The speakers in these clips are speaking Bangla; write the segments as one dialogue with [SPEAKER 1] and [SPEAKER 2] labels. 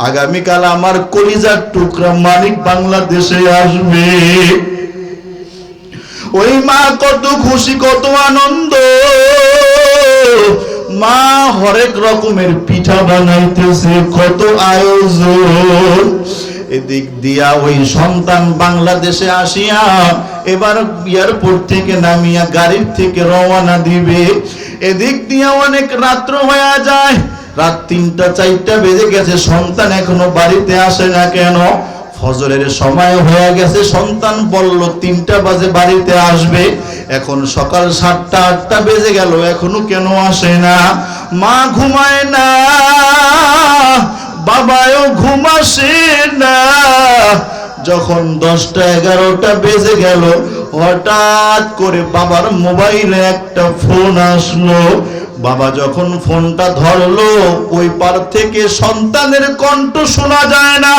[SPEAKER 1] আগামীকাল আমার কলিজার টুকরা মানিক বাংলাদেশে আসবে। ওই মা কত খুশি, কত আনন্দ। মা হরেক রকমের পিঠা বানাইতেছে, কত আয়োজন। এদিক দিয়া ওই সন্তান বাংলাদেশে আসিয়া এবার এয়ারপোর্ট থেকে নামিয়া গাড়ির থেকে রওনা দিবে। এদিক দিয়া অনেক রাত্র হয়ে যায়, রাত 3টা 4টা বেজে গেছে, সন্তান এখনো বাড়িতে আসে না কেন? ফজরের সময় হয়ে গেছে, সন্তান বলল 3টা বাজে বাড়িতে আসবে, এখন সকাল 7টা 8টা বেজে গেল, এখনো কেন আসে না? মা ঘুমায় না, বাবাও ঘুমাসে না। যখন 10টা 11টা বেজে গেল, হঠাৎ করে বাবার মোবাইলে একটা ফোন আসলো। বাবা যখন ফোনটা ধরলো, ওই পার থেকে সন্তানের কণ্ঠ শোনা যায় না,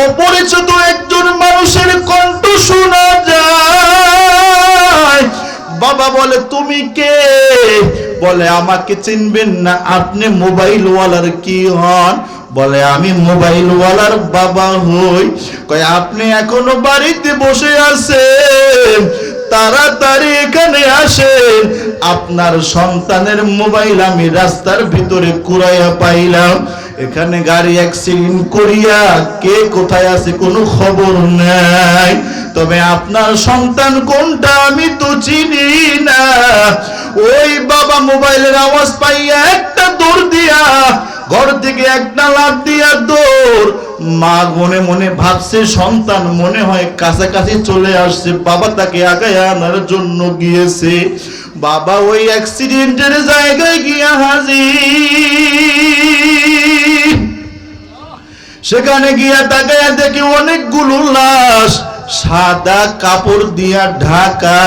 [SPEAKER 1] অপরিচিত একজন মানুষের কণ্ঠ শোনা যায়। বাবা বলে, তুমি কে? বলে, আমাকে চিনবেন না, আপনি মোবাইলওয়ালার কি হন? বলে, আমি মোবাইলওয়ালার বাবা হই। কয়, আপনি এখনো বাড়িতে বসে আছেন, তাড়াতাড়ি এখানে আসেন, আপনার সন্তানের মোবাইল আমি রাস্তার ভিতরে কুড়াইয়া পাইলাম। এখানে গাড়ি অ্যাক্সিডেন্ট করিয়া কে কোথায় আছে কোনো খবর নাই, তবে আপনার সন্তান কোনটা আমি তো চিনি না। ওই বাবা মোবাইলের আওয়াজ পাইয়া একটা দৌড় দিয়া ঘর থেকে একটা লাফ দিয়া দৌড়। মা মনে মনে ভাবছে সন্তান মনে হয় কাছাকাছি চলে আসছে, বাবা তাকে আগায় আনার জন্য গিয়েছে। বাবা ওই অ্যাক্সিডেন্টের জায়গায় গিয়া হাজির। সেখানে গিয়া তাকায়া দেখি অনেকগুলো লাশ, সাদা কাপড় দিয়া ঢাকা।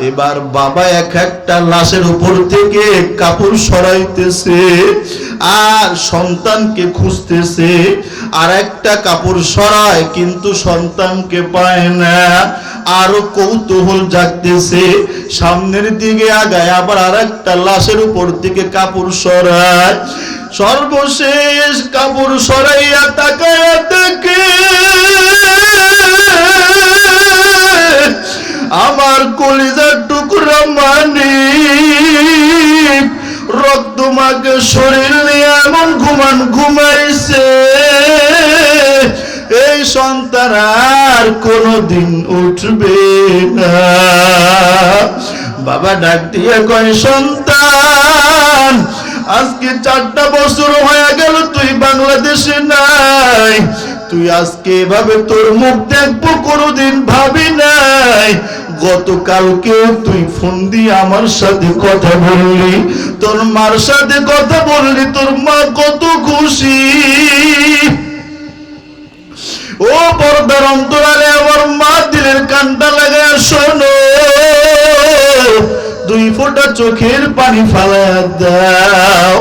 [SPEAKER 1] এবার বাবা এক একটা লাশের উপর থেকে কাপড় সরাইতেছে আর সন্তানকে খুঁজতেছে। আর একটা কাপড় সরায় কিন্তু সন্তানকে পায় না। আরো কৌতূহল জাগতেছে, সামনের দিকে আগায় আবার আর একটা লাশের উপর থেকে কাপড় সরায়। সর্বশেষ কাপড় সরাইয়া তাকায়া দেখে আমার কলিজার টুকরা মানিক রক্তমাখা শরীর নিয়ে এমন ঘুমাইছে, এই সন্তান আর কোনদিন উঠবে না। বাবা ডাক দিয়ে কয়, সন্তান, আজকে 4টা বছর হয়ে গেল তুই বাংলাদেশে নাই। তুই আজকে এভাবে তোর মুখ দেখবো কোনোদিন ভাবি নাই। গতকালকে তুই ফোন দিয়ে আমার সাথে কথা বললি, তোর মার সাথে কথা বললি, তোর মা কত খুশি। ও পর্দার অন্তরালে আমার মা দিলের কানটা লাগায় শোনো, 2 ফোঁটা চোখের পানি ফালায়া দাও।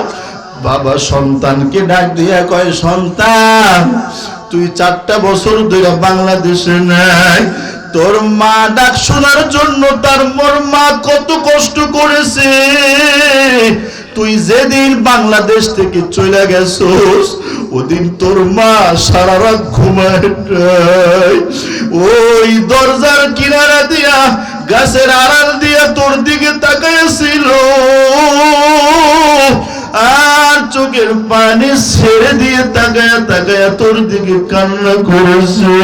[SPEAKER 1] বাবা সন্তানকে ডাক দিয়া কয়, সন্তান, তুই 4টা বছর ধরে বাংলাদেশে নাই। তোর মা ডাক শোনার জন্য তার মোর মা কত কষ্ট করেছে। তুই যেদিন বাংলাদেশ থেকে চলে গেছস, ওদিন তোর মা সারা রাত ঘুমায় নাই। ওই দরজার কিনারা দিয়া গাছের আড়াল দিয়া তোর দিকে তাকাইছিল আর চোখের পানি ছেড়ে দিয়ে তাকায়া তাকায়া তোর দিকে কান্না করেছে।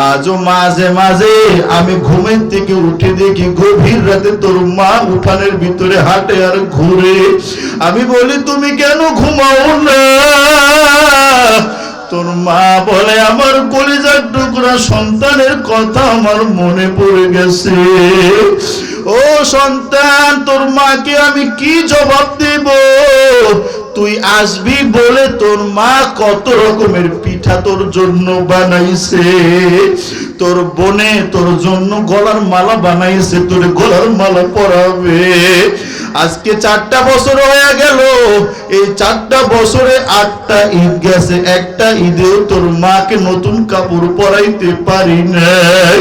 [SPEAKER 1] আজও মাঝে মাঝে আমি ঘুমের থেকে উঠে দেখি গভীর রাতে তোর মা উঠানের ভিতরে হাঁটে আর ঘুরে। আমি বলি, তুমি কেন ঘুমাও না? তোর মা বলে, আমার কলিজার টুকরা সন্তানের কথা আমার মনে পড়ে গেছে। ও সন্তান, তোর মাকে আমি কি জবাব দেব? তুই আসবি বলে তোর মা কত রকমের পিঠা তোর জন্য বানাইছে। তোর বোনে তোর জন্য গলার মালা বানাইছে, তোর গলার মালা পরাবে। আজকে 4টা বছর হয়ে গেল, এই 4টা বছরে 8টা ঈদ গেছে, একটা ঈদেও তোর মাকে নতুন কাপড় পরাইতে পারি নাই।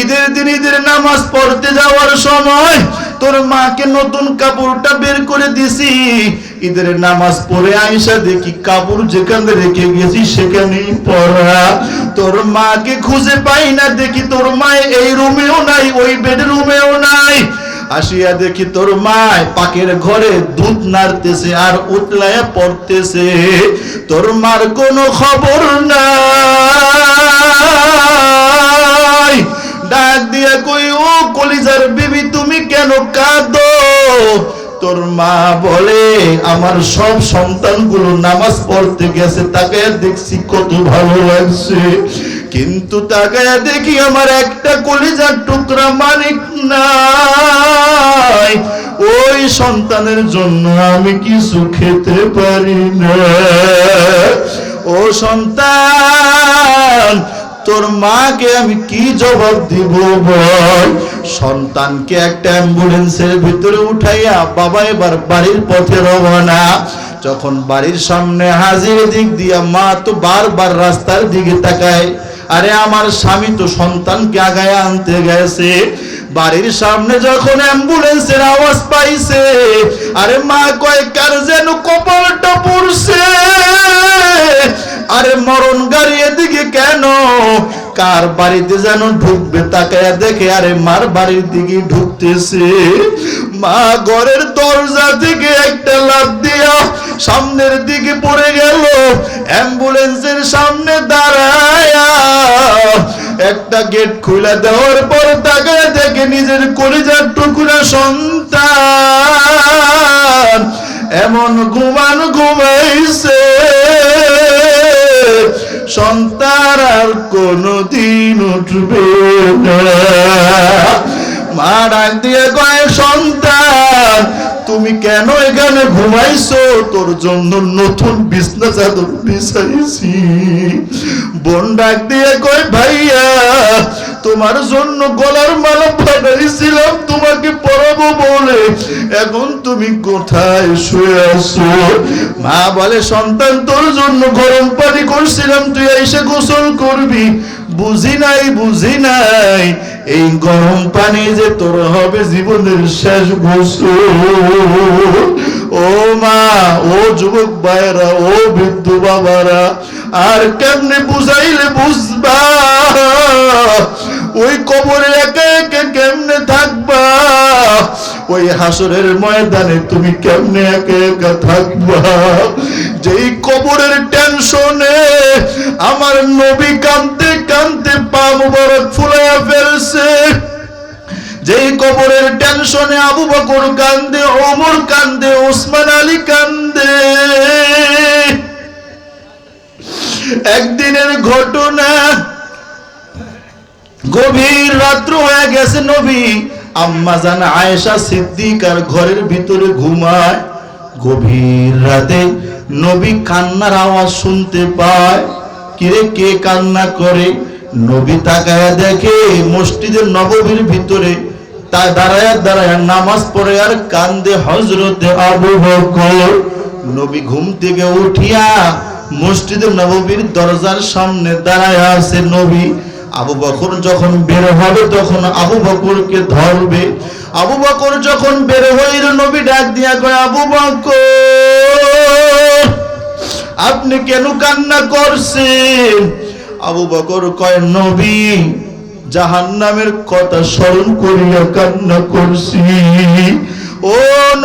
[SPEAKER 1] ঈদের দিন ঈদের নামাজ পড়তে যাওয়ার সময় তোর মাকে নতুন কাপড়টা বের করে দিছি, ঈদের নামাজ পড়ে আইসা দেখি কাপড় যেখানে রেখে গেছি সেখানেই পড়া। তোর মাকে খুঁজে পাই না, দেখি তোর মা এই রুমেও নাই, ওই বেডরুমেও নাই। আসিয়া দেখি তোর মা পাকের ঘরে দুধ নাড়তেছে আর উতলায় পড়তেছে। তোর মার কোনো খবর নাই। ডাক দিয়া কই, ও কলিজার বিবি তুমি কেন কাঁদো? তোর মা বলে, আমার সব সন্তানগুলো নামাজ পড়তে গেছে, তাকায়া দেখছি কত ভালো লাগছে, কিন্তু তাকায়া দেখি আমার একটা কলিজার টুকরা মানিক নাই। ওই সন্তানের জন্য আমি কিছু খেতে পারি না। ও সন্তান, তোর মাকে আমি কি জবাব দিব বল? সন্তানকে একটা অ্যাম্বুলেন্সের ভিতরে উঠাইয়া বাবা এবার বাড়ির পথে রওনা। যখন বাড়ির সামনে হাজির দিক দিয়া মা তো বারবার রাস্তার দিকে তাকায়, আরে আমার স্বামী তো সন্তানকে আগায় আনতে গেছে। বাড়ির সামনে যখন অ্যাম্বুলেন্সের আওয়াজ পাইছে, আরে মা কয় কার যেন কপালটা পড়ছে, আরে মরণ গাড়ি এদিকে কেন, কার বাড়িতে যেন ঢুকবে, তাকায়া দেখে আরে মার বাড়ির দিকে ঢুকতেছে। মা ঘরের দরজা থেকে একটা লাফ দিয়া সামনের দিকে পড়ে গেল, অ্যাম্বুলেন্সের সামনে দাঁড়ায়া একটা গেট খুলে দেওয়ার পর তাকায়া দেখে নিজের কলিজার টুকরা সন্তান এমন ঘুমাইছে, সন্তান আর কোনদিন উঠবে না। মা ডাক দিয়ে কয়, সন্তান তুমি কেন এখানে ঘুমাইছো? তোর জন্য নতুন বিছনা চাদর বিছাইছি। বোন ডাক দিয়ে কয়, ভাইয়া তোমার জন্য গলার মালা ফাটাইছিলাম তোমাকে পরাবো বলে, এখন তুমি কোথায় শুয়ে আছো? মা বলে, সন্তান তোর জন্য গরম পানি করছিলাম, তুই এসে গোসল করবি, বুঝি নাই এই গরম পানি যে তোর হবে জীবনের শেষ গোসল। ও মা, ও যুবক ভাইরা, ও বৃদ্ধ বাবারা, আর কেমনে বুঝাইলে বুঝবা? ওই কবরে একা একা কেমনে থাকবা? ওই হাসরের ময়দানে তুমি কেমনে একা একা থাকবা? যেই কবরের টেনশনে আমার নবী কাঁদতে কাঁদতে পা মুবারক ফুলাইয়া ফেলছে, যেই কবরের টেনশনে আবু বকর কান্দে, ওমর কান্দে, ওসমান আলী কান্দে। একদিনের ঘটনা, গভীর রাত্র হয়ে গেছে, নবী আম্মা জান আয়েশা সিদ্দিকার ঘরের ভিতরে ঘুমায়। গভীর রাতে নবী কান্নার আওয়াজ শুনতে পায়। কিরে, কে কান্না করে? নবী তাকায়া দেখে মসজিদে নববীর ভিতরে তা দাঁড়ায়া নামাজ পড়ে আর কান্দে হযরতে আবু বকর। নবী ঘুম থেকে উঠিয়া মসজিদে নববীর দরজার সামনে দাঁড়ায়া আছে। নবী আবু বকর যখন বের হবে তখন আবু বকরকে ধরবে। আবু বকর যখন বের হইল, নবী ডাক দিয়া কয়, আবু বকর আপনি কেন কান্না করছেন? আবু বকর কয়, নবী জাহান্নামের কথা স্মরণ করিয়া কান্না করছি। ও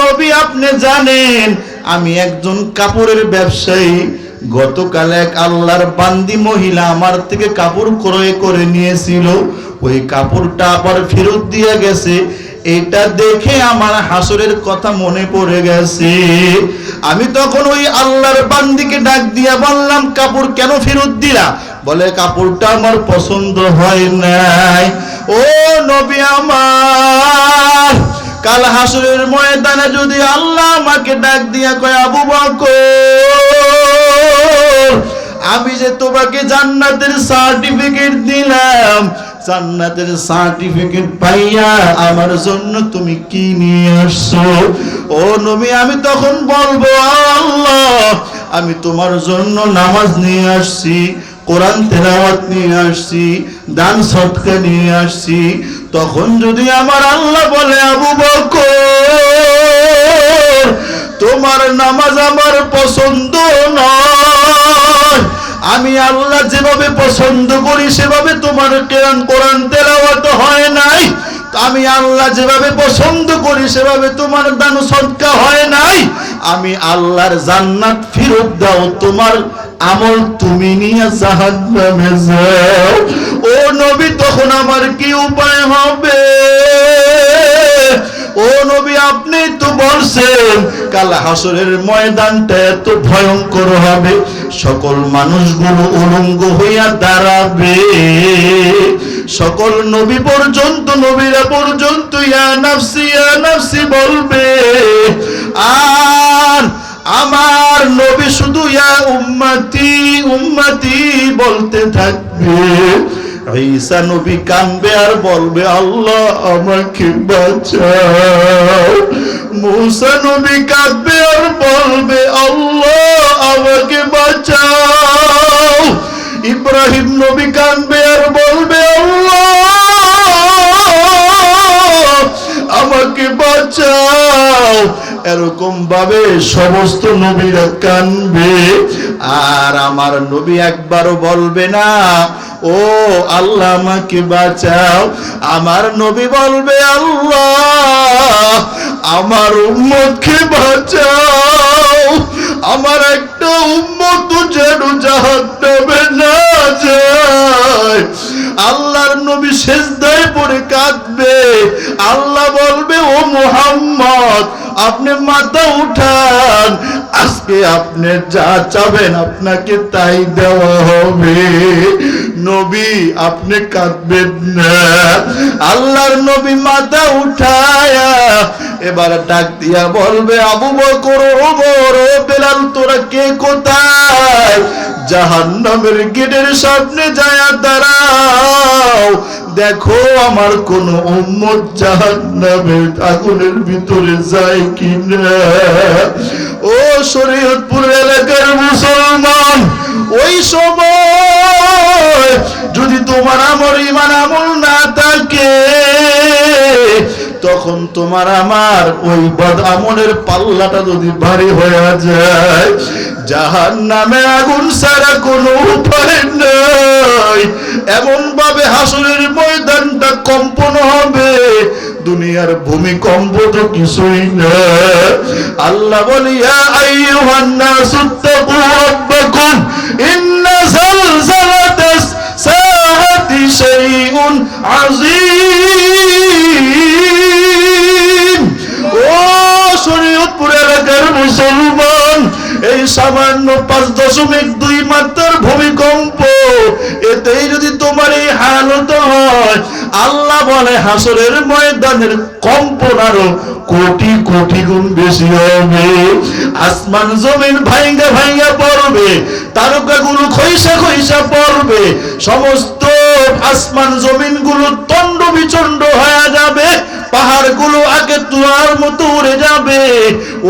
[SPEAKER 1] নবী, আপনি জানেন আমি একজন কাপড়ের ব্যবসায়ী, গতকাল এক আল্লাহর বান্দি মহিলা আমার থেকে কাপড় ক্রয় করে নিয়েছিল, ওই কাপড়টা আবার ফেরত দিয়ে গেছে। এটা দেখে আমার হাসরের কথা মনে পড়ে গেছে। আমি তখন ওই আল্লাহর বান্দিকে ডাক দিয়া বললাম, কাপড় কেন ফেরত দিলা? বলে, কাপড়টা আমার পছন্দ হয় নাই। ও নবী আমার, কাল হাসরের ময়দানে যদি আল্লাহ আমাকে ডাক দিয়া কয়, আবু বকর আমি যে তোমাকে জান্নাতের সার্টিফিকেট দিলাম, জান্নাতের সার্টিফিকেট পাইয়া আমার জন্য তুমি কি নিয়ে আসছো? ও নবী, আমি তখন বলবো, আল্লাহ আমি তোমার জন্য নামাজ নিয়ে আসছি, কোরআন তেলাওয়াত নিয়ে আসছি, দান সদকা নিয়ে আসছি, তখন যদি আমার আল্লাহ বলে আবু বকর তোমার নামাজ আমার পছন্দ নয়, আমি আল্লাহ যেভাবে পছন্দ করি সেভাবে তোমার কোরআন তেলাওয়াত হয় নাই, আমি আল্লাহ যেভাবে পছন্দ করি সেভাবে তোমার দান সদকা হয় নাই, আমি আল্লাহর জান্নাত ফেরত দাও, তোমার আমল তুমি নিয়ে জাহান্নামে যাও। ও নবী তখন আমার কি উপায় হবে? ও নবী আপনি তো বলছেন কাল হাসরের ময়দানটা এত ভয়ঙ্কর হবে, সকল মানুষগুলো উলঙ্গ হইয়া দাঁড়াবে, সকল নবী পর্যন্ত নবীরা পর্যন্ত ইয়া নাফসি বলবে, আর আমার নবী শুধু ইয়া উম্মতি উম্মতি বলতে থাকবে। ঈসা নবী কাঁদবে আর বলবে আল্লাহ আমাকে বাঁচাও। মুসা নবী কাঁদবে আর বলবে আল্লাহ আমাকে বাঁচাও। ইব্রাহিম নবী কাঁদবে আর বলবে আল্লাহ আমাকে বাঁচাও। এরকম ভাবে সমস্ত নবীরা কাঁদবে, আর আমার নবী একবারও বলবে না ও আল্লাহ আমাকে বাঁচাও। আমার নবী বলবে আল্লাহ আমার উম্মতকে বাঁচাও, আমার একটা উম্মত যেন জাহান্নামে না যায়। আল্লাহর নবী সিজদায় পড়ে কাঁদবে, আল্লাহ বলবে ও মুহাম্মদ আপনি মাথা উঠান, আজকে আপনি যা চাবেন আপনাকে তাই দেওয়া হবে। নবী আপনি কাঁদবেন না। আল্লাহর নবী মাথা উঠায়া এবার ডাক দিয়া বলবে আবু বকর ওমর ও বেলাল তোরা কে কোথায়? জাহান্নামের গেটের সামনে যায় দাঁড়াও, দেখো আমার কোন উম্মত জাহান্নামের আগুনের ভিতরে যায় কিনা। ও শরীয়তপুর এলাকার মুসলমান, ওই সময় যদি তোমার আমার ঈমান আমল না থাকে তখন তোমার আমার ওই বদ আমলের পাল্লাটা যদি ভারী হয়ে যায়, জাহান্নামে আগুন ছাড়া কোনো উপায় নাই। এমন ভাবে হাসরের ময়দানটা কম্পন হবে, দুনিয়ার ভূমিকম্প তো কিছুই না। আল্লাহ বলে ইয়া আইয়ুহান নাসু তাকু রাব্বাকুম ইন্না যালযালাতাস সাআতি শাইউন আযীম। ও শরীয়তপুর এলাকার মুসলমান, এই সামান্য 5.2 মাত্রার ভূমিকম্প, এতেই যদি তোমার এই হালত হয়, আল্লাহ বলে হাসরের ময়দানের কম্পন আরো কোটি কোটি গুণ বেশি হবে। আসমান জমিন ভাঙ্গা ভাঙ্গা পড়বে, তারকাগুলো খইসা খইসা পড়বে, সমস্ত আসমান জমিন গুলো তন্ড বিচন্ড হয়ে যাবে, পাহাড়গুলো আগে তুলার মতো উড়ে যাবে।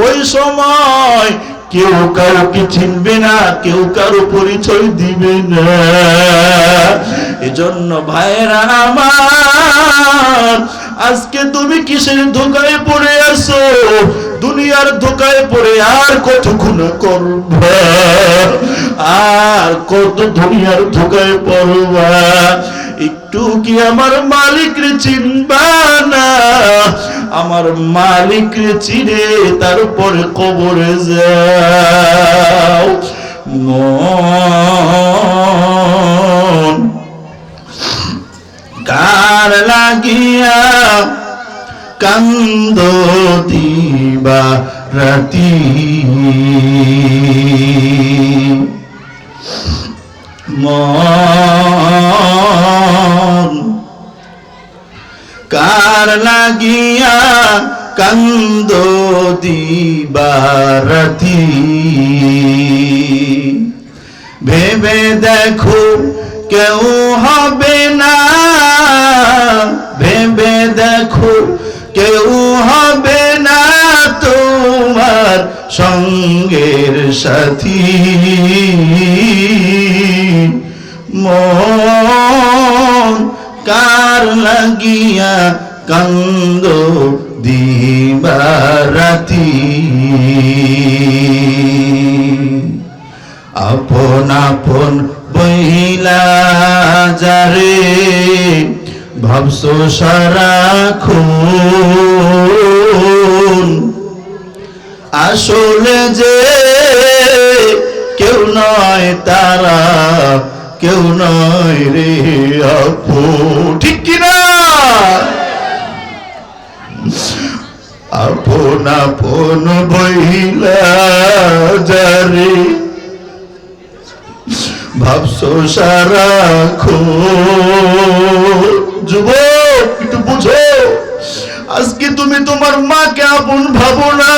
[SPEAKER 1] ওই সময় কেউ কাউকে চিনবে না, কেউ কারো পরিচয় দিবে না। এজন্য ভাইরা আমার, আজকে তুমি কিসের ধোকায় পড়ে আছো? দুনিয়ার ধোকায় পড়ে আর কত গুনাহ করবা, আর কত দুনিয়ার ধোকায় পড়বা। একটু কি আমার মালিক রে চিনবা না? আমার মালিক রে চিনে তারপরে কবরে যাও। মন কার লাগিয়া কান্দ দিবা রাতি, মন কার লাগিয়া কান্দ দিবা রাতি, ভেবে দেখো কেউ হবে না, ভেবে দেখো কেউ হবে না তোমার সঙ্গের সাথী। লাগিয়া কান্দো দিবারাতি। আপন আপন বহিলা যারে ভাবছো সারাক্ষণ, আসলে যে কেউ নয় তারা, কেউ নয় রে আপন। ঠিক কিনা? আপন আপন বহিলা যারে ভাবছো সারাক্ষণ। যুবক একটু বুঝো, আজকে তুমি তোমার মাকে আপন ভাবো না,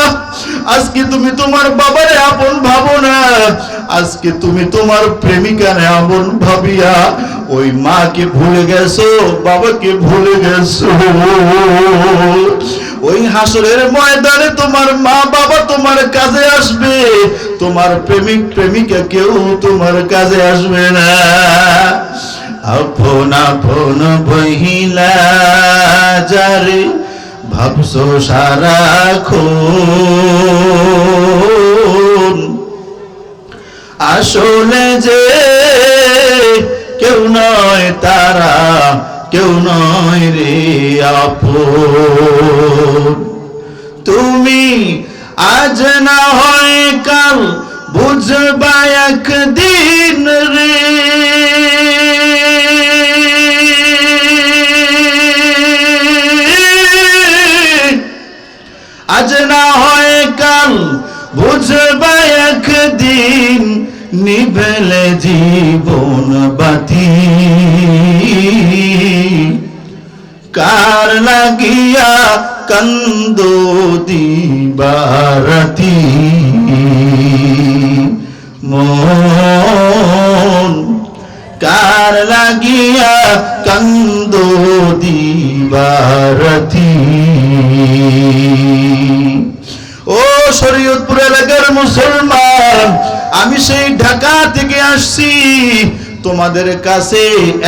[SPEAKER 1] আজকে তুমি তোমার বাবারে আপন ভাবো না, আজকে তুমি তোমার প্রেমিকারে আপন ভাবিয়া ওই মাকে ভুলে গেছো, বাবাকে ভুলে গেছো। ওই হাসরের ময়দানে তোমার মা বাবা তোমার কাজে আসবে, তোমার প্রেমিক প্রেমিকা কেউ তোমার কাজে আসবে না। আপন আপন বহিলা যারে ভাবছো সারাক্ষণ, আসলে যে কেউ নয় তারা, কেউ নয় রে আপন। তুমি আজ না হয় কাল বুঝবা একদিন রে, আজ না হয় কাল বুঝবা একদিন, নিভেলে জীবন বাতি। কার লাগিয়া কান্দো দিবারাতি, মন কার লাগিয়া কান্দো দিবারাতি। ও শরীয়তপুর এলাকার মুসলমান, আমি সেই ঢাকা থেকে আসছি, তোমাদের কাছে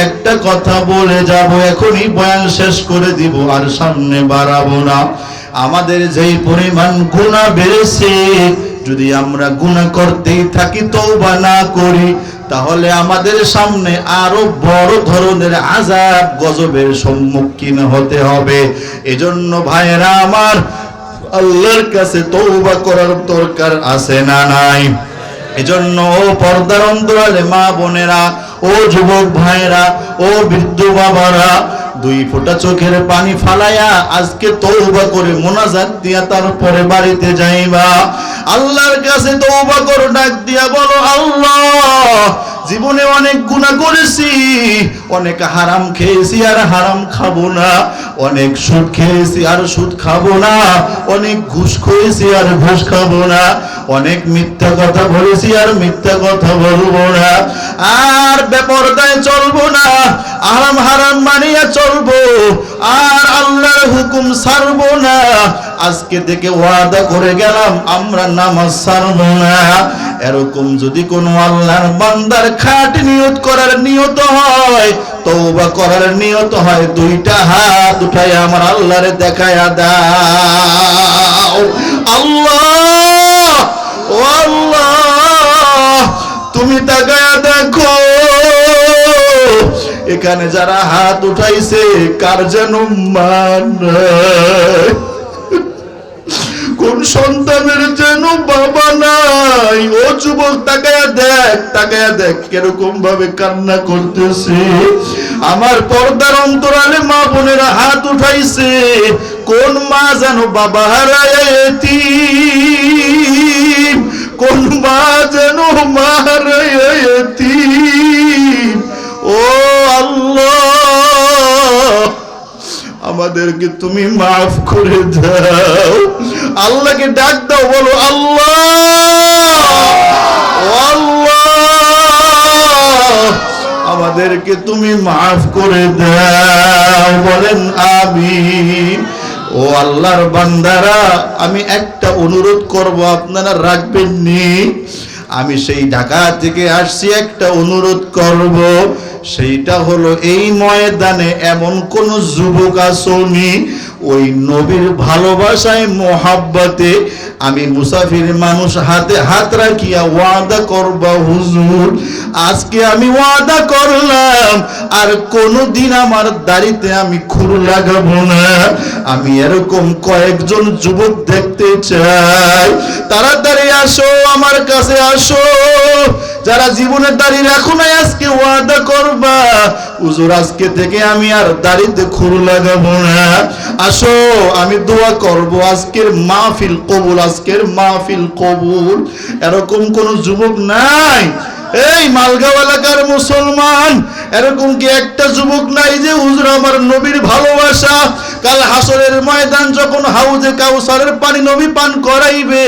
[SPEAKER 1] একটা কথা বলে যাব, এখনই বয়ান শেষ করে দিব, আর সামনে বাড়াবো না। আমাদের যেই পরিমাণ গুনাহ বেড়েছে, যদি আমরা গুনাহ করতেই থাকি, তওবা না করি, তাহলে আমাদের সামনে আরো বড় ধরনের আযাব গজবের সম্মুখীন হতে হবে। এজন্য ভাইরা আমার, আল্লাহর কাছে তওবা করার দরকার আছে না নাই? এজন্য ও পর্দার অন্তরালে মা বোনেরা, ও যুবক ভাইরা, ও বৃদ্ধ বাবারা, দুই ফোঁটা চোখের পানি ফালাইয়া আজকে তওবা করে মোনাজাত দিয়া তারপরে বাড়িতে যাইবা। আল্লাহর কাছে তওবা করো, ডাক দিয়া বলো, আল্লাহ জীবনে অনেক গুনাহ করেছি, অনেক হারাম খেয়েছি আর হারাম খাবো না, অনেক সুদ খেয়েছি আর সুদ খাবো না, অনেক ঘুষ খেয়েছি আর ঘুষ খাবো না, অনেক মিথ্যা কথা বলেছি আর মিথ্যা কথা বলবো না, আর বেপরদায় চলবো না, হারাম হারাম মানিয়া চলবো, আর আল্লাহর হুকুম ছাড়বো না। আজকে থেকে ওয়াদা করে গেলাম আমরা নামাজ ছাড়বো না। এরকম যদি কোনো আল্লাহর বান্দার খাঁটি নিয়ত করার নিয়ত হয়, তওবা করার নিয়ত হয়, দুইটা হাত উঠাই আমার আল্লাহরে দেখায়া দাও। আল্লাহ, ও আল্লাহ, তুমি তাকায়া দেখো এখানে যারা হাত উঠাইছে কার যেন মান নাই, কোন সন্তানের যেন বাবা নাই। ও যুবক তাকায়া দেখ, তাকায়া দেখ কিরকম ভাবে কান্না করতেছে। আমার পর্দার অন্তরালে মা বোনেরা হাত উঠাইছে, কোন মা যেন বাবা হারায় এতিম, কোন মা যেন মা হারায় এতিম। ও আল্লাহ, আমাদেরকে তুমি মাফ করে দাও। আল্লাহকে ডাক দাও, বলো আল্লাহ, ও আল্লাহ, আমাদেরকে তুমি মাফ করে দাও। বলেন আমিন। ও আল্লাহর বান্দারা, আমি একটা অনুরোধ করব, আপনারা রাখবেন নি? আমি সেই ঢাকা থেকে আসছি, একটা অনুরোধ করব, সেইটা হলো এই ময়দানে এমন কোন যুবক আসনি ওই নবীর ভালোবাসায় মোহাব্বতে আমি মুসাফির মানুষ হাতে হাত রাখিয়া ওয়াদা করবা হুজুর আজকে আমি ওয়াদা করলাম আর কোনদিন আমার দাড়িতে আমি খুর লাগাবো না। আমি এরকম কয়েকজন যুবক দেখতে চাই। তাড়াতাড়ি আসো, আমার কাছে আসো, যারা জীবনে দাড়ি রাখো না আজকে ওয়াদা করবা হুজুর আজকে থেকে আমি আর দাড়িতে খুর লাগাবো না। আসো, আমি দোয়া করব আজকের মাহফিল কবুল, আজকের মাহফিল কবুল। এরকম কোন যুবক নাই? এই মালগাঁও এলাকার মুসলমান, এরকম কি একটা যুবক নাই যে হুজুর আমার নবীর ভালোবাসা, কাল হাসরের ময়দান যখন হাউজে কাউসারের পানি নবী পান করাইবে,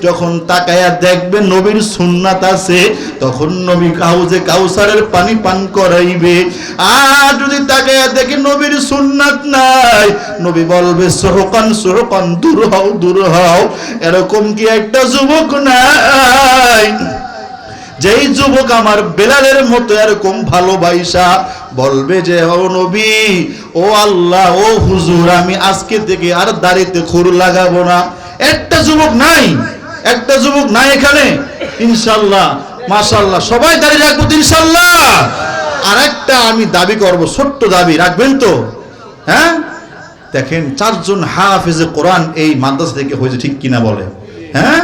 [SPEAKER 1] যখন তাকায়া দেখবে নবীর সুন্নাত আছে, তখন নবী হাউজে কাউসারের পানি পান করাইবে। আর যদি তাকায়া দেখে নবীর সুন্নাত নাই, নবী বলবে সোহকান সোহকান, দূর হও দূর হও। এরকম কি একটা যুবক নাই যেই যুবক আমার বেলালের মতো এরকম ভালোবাসা বলবে যে ও নবী, ও আল্লাহ, ও হুজুর আমি আজকে থেকে আর দাড়িতে খুর লাগাবো না? একটা যুবক নাই, একটা যুবক নাই এখানে? ইনশাআল্লাহ, মাশাআল্লাহ, সবাই দাড়ি রাখবো ইনশাআল্লাহ। আর একটা আমি দাবি করব, ছোট্ট দাবি, রাখবেন তো? হ্যাঁ, দেখেন 4 জন হাফেজে কোরআন এই মাদ্রাসা থেকে হয়েছে, ঠিক কিনা বলে? হ্যাঁ,